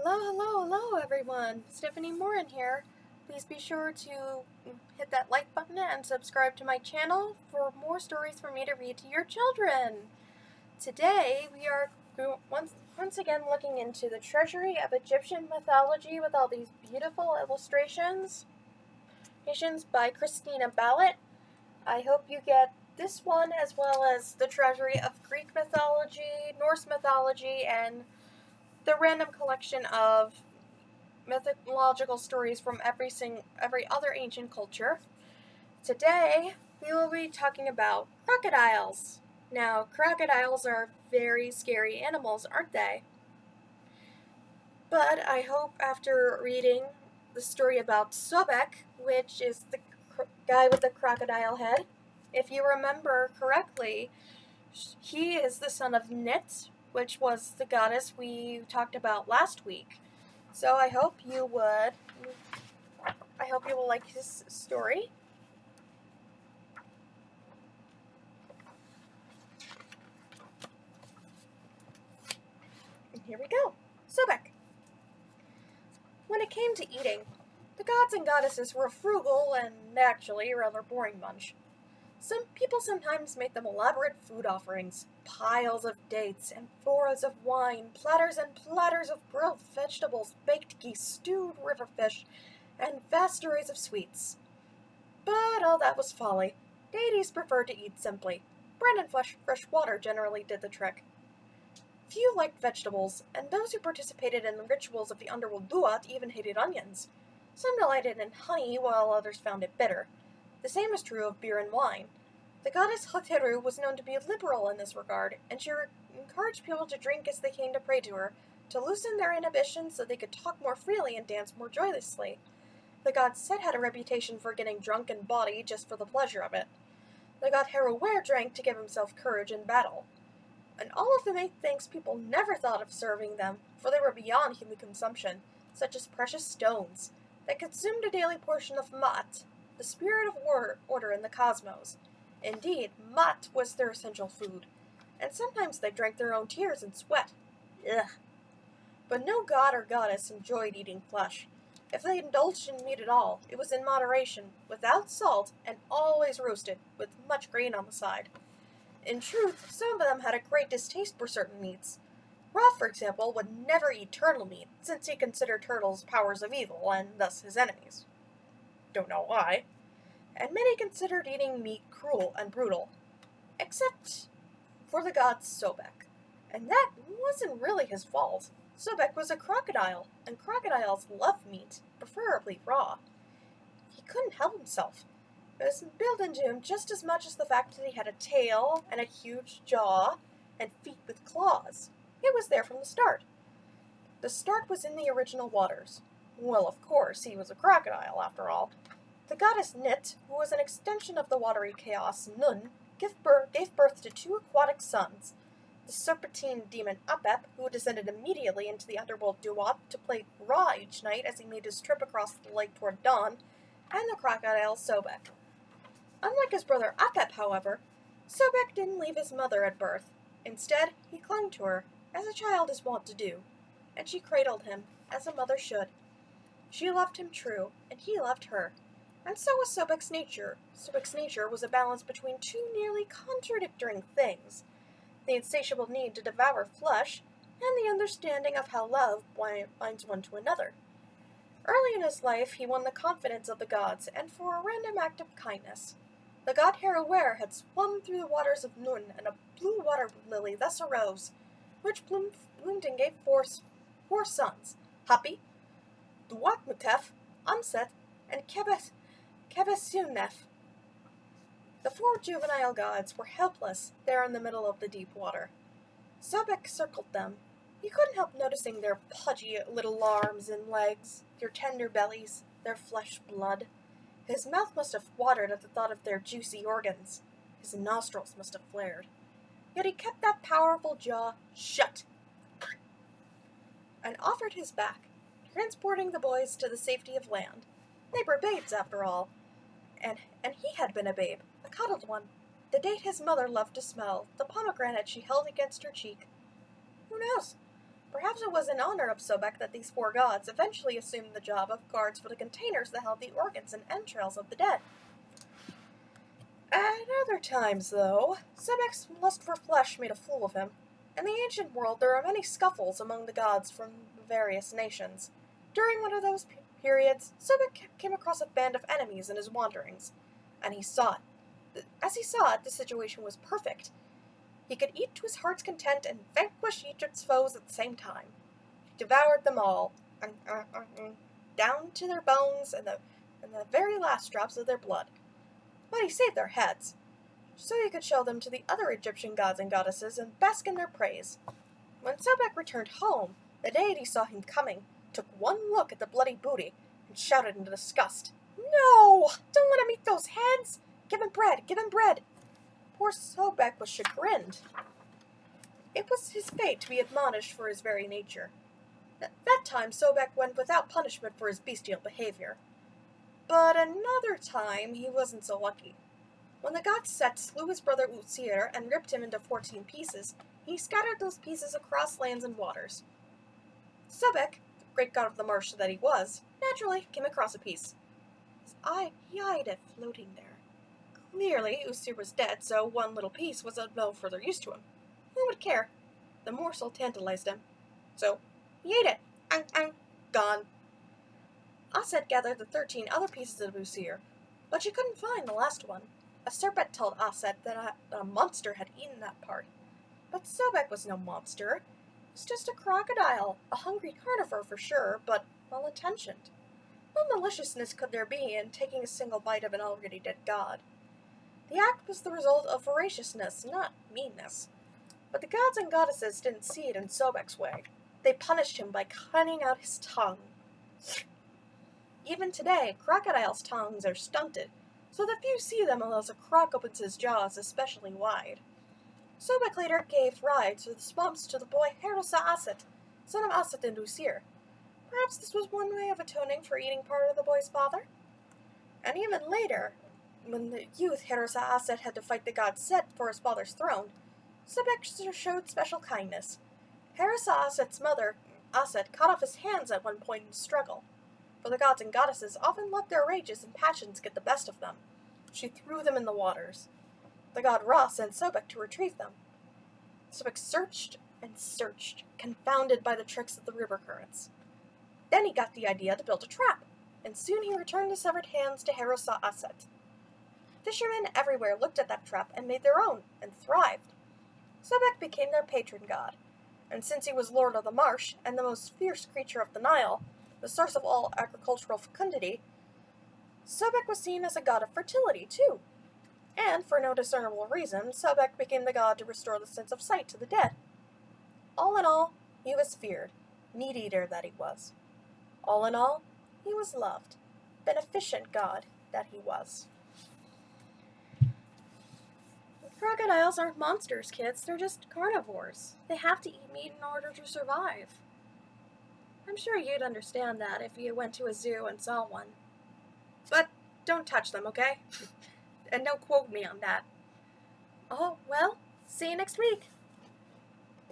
Hello, everyone. Stephanie Morin here. Please be sure to hit that like button and subscribe to my channel for more stories for me to read to your children. Today, we are once again looking into the Treasury of Egyptian Mythology with all these beautiful illustrations by Christina Ballot. I hope you get this one as well as the Treasury of Greek Mythology, Norse Mythology, and the random collection of mythological stories from every other ancient culture. Today, we will be talking about crocodiles. Now, crocodiles are very scary animals, aren't they? But I hope after reading the story about Sobek, which is the guy with the crocodile head, if you remember correctly, he is the son of Nit, which was the goddess we talked about last week. So I hope you will like his story. And here we go. Sobek. When it came to eating, the gods and goddesses were a frugal and actually rather boring bunch. Some people sometimes made them elaborate food offerings, piles of dates, amphoras of wine, platters and platters of grilled vegetables, baked geese, stewed river fish, and vast arrays of sweets. But all that was folly. Deities preferred to eat simply. Bread and fresh water generally did the trick. Few liked vegetables, and those who participated in the rituals of the underworld Duat even hated onions. Some delighted in honey, while others found it bitter. The same is true of beer and wine. The goddess Hateru was known to be liberal in this regard, and she encouraged people to drink as they came to pray to her, to loosen their inhibitions so they could talk more freely and dance more joyously. The god Set had a reputation for getting drunk in body just for the pleasure of it. The god Heru-Ware drank to give himself courage in battle. And all of the things people never thought of serving them, for they were beyond human consumption, such as precious stones, that consumed a daily portion of Mat, the spirit of order in the cosmos. Indeed, Mat was their essential food, and sometimes they drank their own tears and sweat. Ugh. But no god or goddess enjoyed eating flesh. If they indulged in meat at all, it was in moderation, without salt, and always roasted, with much grain on the side. In truth, some of them had a great distaste for certain meats. Ra, for example, would never eat turtle meat, since he considered turtles powers of evil, and thus his enemies. Don't know why. And many considered eating meat cruel and brutal. Except for the god Sobek. And that wasn't really his fault. Sobek was a crocodile, and crocodiles love meat, preferably raw. He couldn't help himself. It was built into him just as much as the fact that he had a tail and a huge jaw and feet with claws. It was there from the start. The start was in the original waters. Well, of course, he was a crocodile, after all. The goddess Nit, who was an extension of the watery chaos Nun, gave birth to two aquatic sons. The serpentine demon Apep, who descended immediately into the underworld Duat to play Ra each night as he made his trip across the lake toward dawn, and the crocodile Sobek. Unlike his brother Apep, however, Sobek didn't leave his mother at birth. Instead, he clung to her, as a child is wont to do, and she cradled him, as a mother should. She loved him true, and he loved her. And so was Sobek's nature. Sobek's nature was a balance between two nearly contradictory things: the insatiable need to devour flesh, and the understanding of how love binds one to another. Early in his life, he won the confidence of the gods, and for a random act of kindness. The god Heru-Ware had swum through the waters of Nun, and a blue water lily thus arose, which bloomed and gave four sons: Hapi, Duatmutef, Amset, and Kebesunef. The four juvenile gods were helpless there in the middle of the deep water. Sobek circled them. He couldn't help noticing their pudgy little arms and legs, their tender bellies, their flesh blood. His mouth must have watered at the thought of their juicy organs. His nostrils must have flared. Yet he kept that powerful jaw shut and offered his back, transporting the boys to the safety of land. They were babes, after all. And he had been a babe, a cuddled one. The date his mother loved to smell, the pomegranate she held against her cheek. Who knows? Perhaps it was in honor of Sobek that these four gods eventually assumed the job of guards for the containers that held the organs and entrails of the dead. At other times, though, Sobek's lust for flesh made a fool of him. In the ancient world, there are many scuffles among the gods from various nations. During one of those periods, Sobek came across a band of enemies in his wanderings, and he saw it. As he saw it, the situation was perfect. He could eat to his heart's content and vanquish each of its foes at the same time. He devoured them all, down to their bones and the very last drops of their blood. But he saved their heads, so he could show them to the other Egyptian gods and goddesses and bask in their praise. When Sobek returned home, the deity saw him coming, took one look at the bloody booty, and shouted in disgust, "No! Don't let him eat those heads! Give him bread! Give him bread!" Poor Sobek was chagrined. It was his fate to be admonished for his very nature. At that time, Sobek went without punishment for his bestial behavior. But another time, he wasn't so lucky. When the god Set slew his brother Utsir and ripped him into 14 pieces, he scattered those pieces across lands and waters. Sobek, the great god of the marsh that he was, naturally came across a piece. He eyed it floating there. Clearly, Utsir was dead, so one little piece was of no further use to him. Who would care? The morsel tantalized him. So, he ate it. Gone. Aset gathered the 13 other pieces of Utsir, but she couldn't find the last one. A serpent told Aset that a monster had eaten that part. But Sobek was no monster. He was just a crocodile, a hungry carnivore for sure, but well-intentioned. What maliciousness could there be in taking a single bite of an already dead god? The act was the result of voraciousness, not meanness. But the gods and goddesses didn't see it in Sobek's way. They punished him by cutting out his tongue. Even today, crocodiles' tongues are stunted, so that few see them unless a croc opens his jaws especially wide. Sobek later gave rise with swamps to the boy Herosa Aset, son of Aset and Utsir. Perhaps this was one way of atoning for eating part of the boy's father? And even later, when the youth Herosa Aset had to fight the god Set for his father's throne, Sobek showed special kindness. Herosa Aset's mother, Aset, cut off his hands at one point in the struggle. For the gods and goddesses often let their rages and passions get the best of them. She threw them in the waters. The god Ra sent Sobek to retrieve them. Sobek searched and searched, confounded by the tricks of the river currents. Then he got the idea to build a trap, and soon he returned the severed hands to Herosa Aset. Fishermen everywhere looked at that trap and made their own, and thrived. Sobek became their patron god, and since he was lord of the marsh and the most fierce creature of the Nile, the source of all agricultural fecundity, Sobek was seen as a god of fertility, too. And, for no discernible reason, Sobek became the god to restore the sense of sight to the dead. All in all, he was feared, meat-eater that he was. All in all, he was loved, beneficent god that he was. Crocodiles aren't monsters, kids. They're just carnivores. They have to eat meat in order to survive. I'm sure you'd understand that if you went to a zoo and saw one. But don't touch them, okay? And don't quote me on that. Oh, well, see you next week.